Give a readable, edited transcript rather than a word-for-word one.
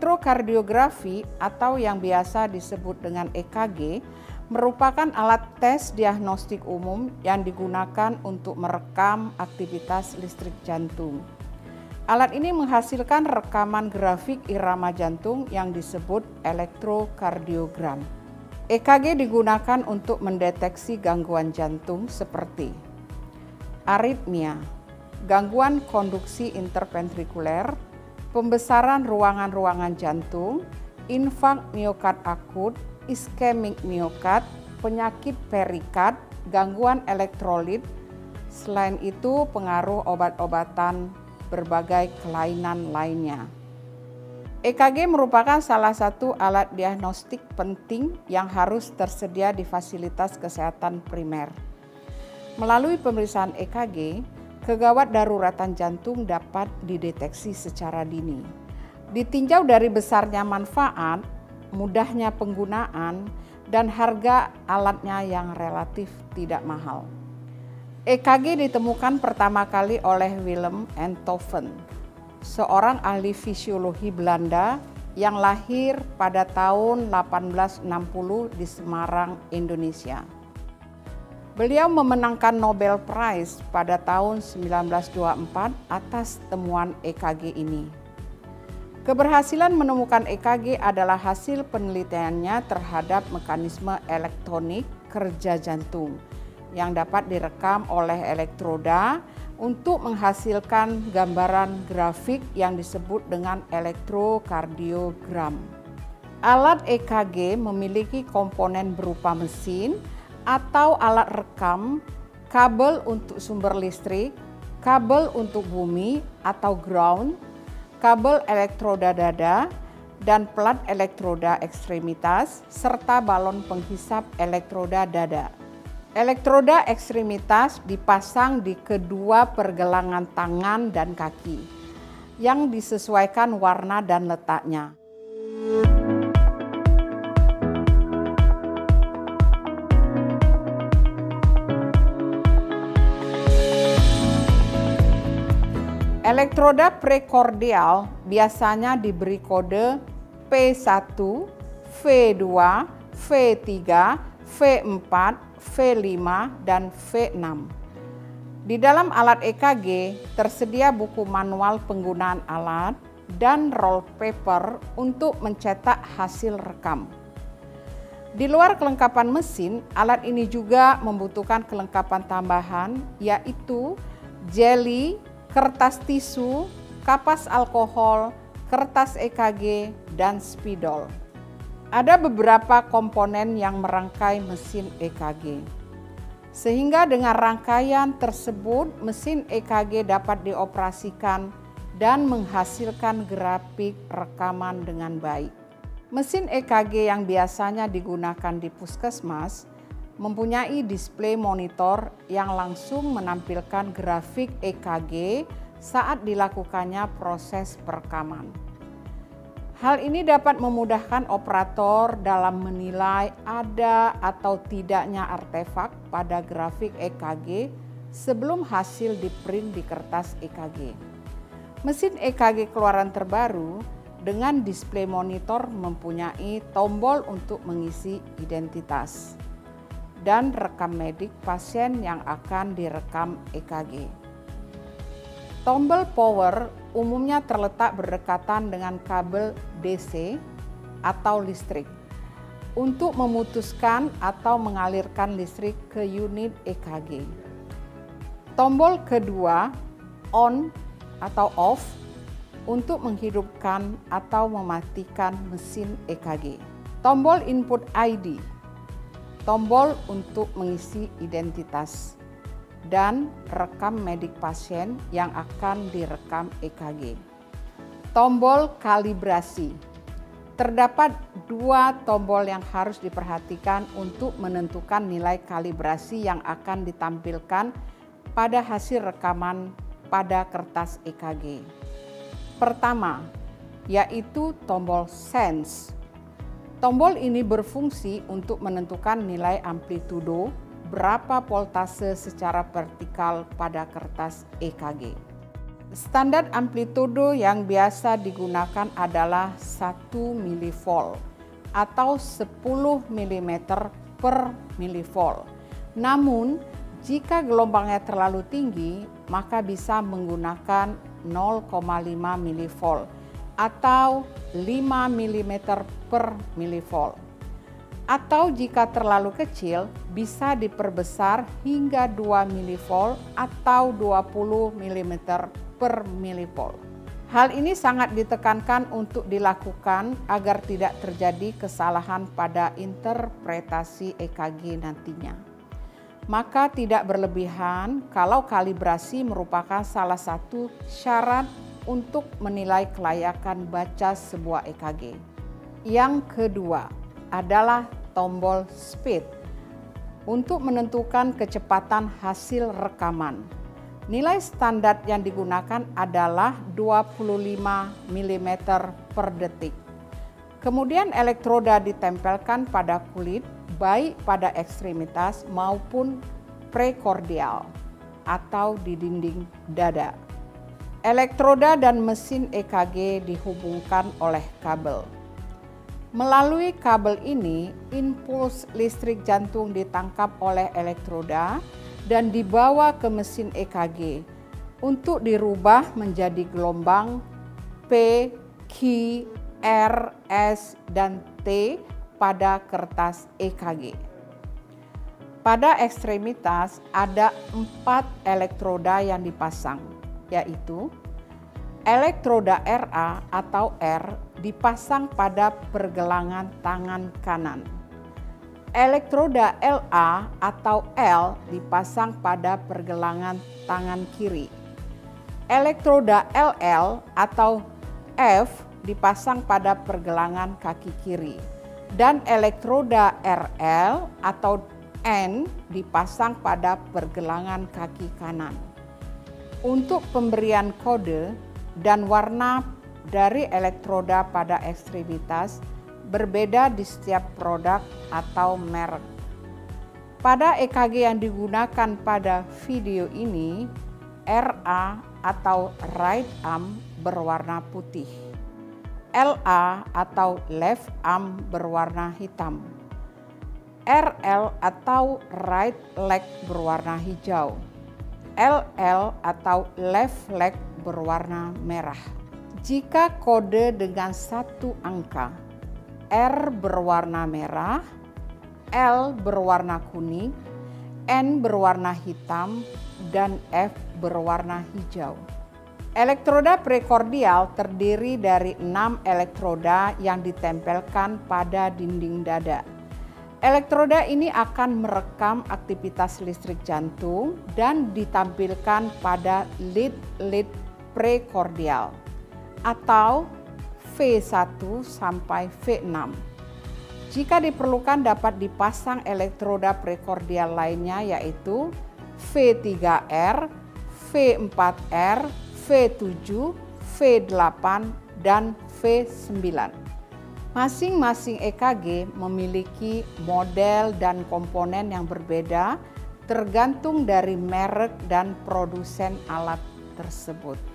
Elektrokardiografi atau yang biasa disebut dengan EKG merupakan alat tes diagnostik umum yang digunakan untuk merekam aktivitas listrik jantung. Alat ini menghasilkan rekaman grafik irama jantung yang disebut elektrokardiogram. EKG digunakan untuk mendeteksi gangguan jantung seperti aritmia, gangguan konduksi interventrikuler, pembesaran ruangan-ruangan jantung, infak miokard akut, iskemik miokard, penyakit perikard, gangguan elektrolit. Selain itu, pengaruh obat-obatan berbagai kelainan lainnya. EKG merupakan salah satu alat diagnostik penting yang harus tersedia di fasilitas kesehatan primer. Melalui pemeriksaan EKG, kegawat daruratan jantung dapat dideteksi secara dini. Ditinjau dari besarnya manfaat, mudahnya penggunaan, dan harga alatnya yang relatif tidak mahal. EKG ditemukan pertama kali oleh Willem Einthoven, seorang ahli fisiologi Belanda yang lahir pada tahun 1860 di Semarang, Indonesia. Beliau memenangkan Nobel Prize pada tahun 1924 atas temuan EKG ini. Keberhasilan menemukan EKG adalah hasil penelitiannya terhadap mekanisme elektronik kerja jantung yang dapat direkam oleh elektroda untuk menghasilkan gambaran grafik yang disebut dengan elektrokardiogram. Alat EKG memiliki komponen berupa mesin atau alat rekam, kabel untuk sumber listrik, kabel untuk bumi atau ground, kabel elektroda dada, dan plat elektroda ekstremitas, serta balon penghisap elektroda dada. Elektroda ekstremitas dipasang di kedua pergelangan tangan dan kaki, yang disesuaikan warna dan letaknya. Elektroda prekordial biasanya diberi kode P1, V2, V3, V4, V5, dan V6. Di dalam alat EKG tersedia buku manual penggunaan alat dan roll paper untuk mencetak hasil rekam. Di luar kelengkapan mesin, alat ini juga membutuhkan kelengkapan tambahan, yaitu jeli, kertas tisu, kapas alkohol, kertas EKG, dan spidol. Ada beberapa komponen yang merangkai mesin EKG. Sehingga dengan rangkaian tersebut, mesin EKG dapat dioperasikan dan menghasilkan grafik rekaman dengan baik. Mesin EKG yang biasanya digunakan di puskesmas mempunyai display monitor yang langsung menampilkan grafik EKG saat dilakukannya proses perekaman. Hal ini dapat memudahkan operator dalam menilai ada atau tidaknya artefak pada grafik EKG sebelum hasil di-print di kertas EKG. Mesin EKG keluaran terbaru dengan display monitor mempunyai tombol untuk mengisi identitas dan rekam medik pasien yang akan direkam EKG. Tombol power umumnya terletak berdekatan dengan kabel DC atau listrik untuk memutuskan atau mengalirkan listrik ke unit EKG. Tombol kedua on atau off untuk menghidupkan atau mematikan mesin EKG. Tombol input ID, tombol untuk mengisi identitas, dan rekam medik pasien yang akan direkam EKG. Tombol kalibrasi. Terdapat dua tombol yang harus diperhatikan untuk menentukan nilai kalibrasi yang akan ditampilkan pada hasil rekaman pada kertas EKG. Pertama, yaitu tombol sense. Tombol ini berfungsi untuk menentukan nilai amplitudo berapa voltase secara vertikal pada kertas EKG. Standar amplitudo yang biasa digunakan adalah 1 mV atau 10 mm per milivolt. Namun, jika gelombangnya terlalu tinggi, maka bisa menggunakan 0,5 mV atau 5 mm per milivolt. Atau jika terlalu kecil, bisa diperbesar hingga 2 mV atau 20 mm per milivolt. Hal ini sangat ditekankan untuk dilakukan agar tidak terjadi kesalahan pada interpretasi EKG nantinya. Maka tidak berlebihan kalau kalibrasi merupakan salah satu syarat untuk menilai kelayakan baca sebuah EKG. Yang kedua adalah tombol speed untuk menentukan kecepatan hasil rekaman. Nilai standar yang digunakan adalah 25 mm per detik. Kemudian elektroda ditempelkan pada kulit baik pada ekstremitas maupun prekordial atau di dinding dada. Elektroda dan mesin EKG dihubungkan oleh kabel. Melalui kabel ini, impuls listrik jantung ditangkap oleh elektroda dan dibawa ke mesin EKG untuk dirubah menjadi gelombang P, Q, R, S, dan T pada kertas EKG. Pada ekstremitas ada 4 elektroda yang dipasang, yaitu elektroda RA atau R dipasang pada pergelangan tangan kanan. Elektroda LA atau L dipasang pada pergelangan tangan kiri. Elektroda LL atau F dipasang pada pergelangan kaki kiri. Dan elektroda RL atau N dipasang pada pergelangan kaki kanan. Untuk pemberian kode dan warna dari elektroda pada ekstremitas berbeda di setiap produk atau merek. Pada EKG yang digunakan pada video ini, RA atau right arm berwarna putih, LA atau left arm berwarna hitam, RL atau right leg berwarna hijau, LL atau left leg berwarna merah. Jika kode dengan 1 angka, R berwarna merah, L berwarna kuning, N berwarna hitam, dan F berwarna hijau. Elektroda prekordial terdiri dari 6 elektroda yang ditempelkan pada dinding dada. Elektroda ini akan merekam aktivitas listrik jantung dan ditampilkan pada lead prekordial atau V1 sampai V6. Jika diperlukan dapat dipasang elektroda prekordial lainnya yaitu V3R, V4R, V7, V8, dan V9. Masing-masing EKG memiliki model dan komponen yang berbeda tergantung dari merek dan produsen alat tersebut.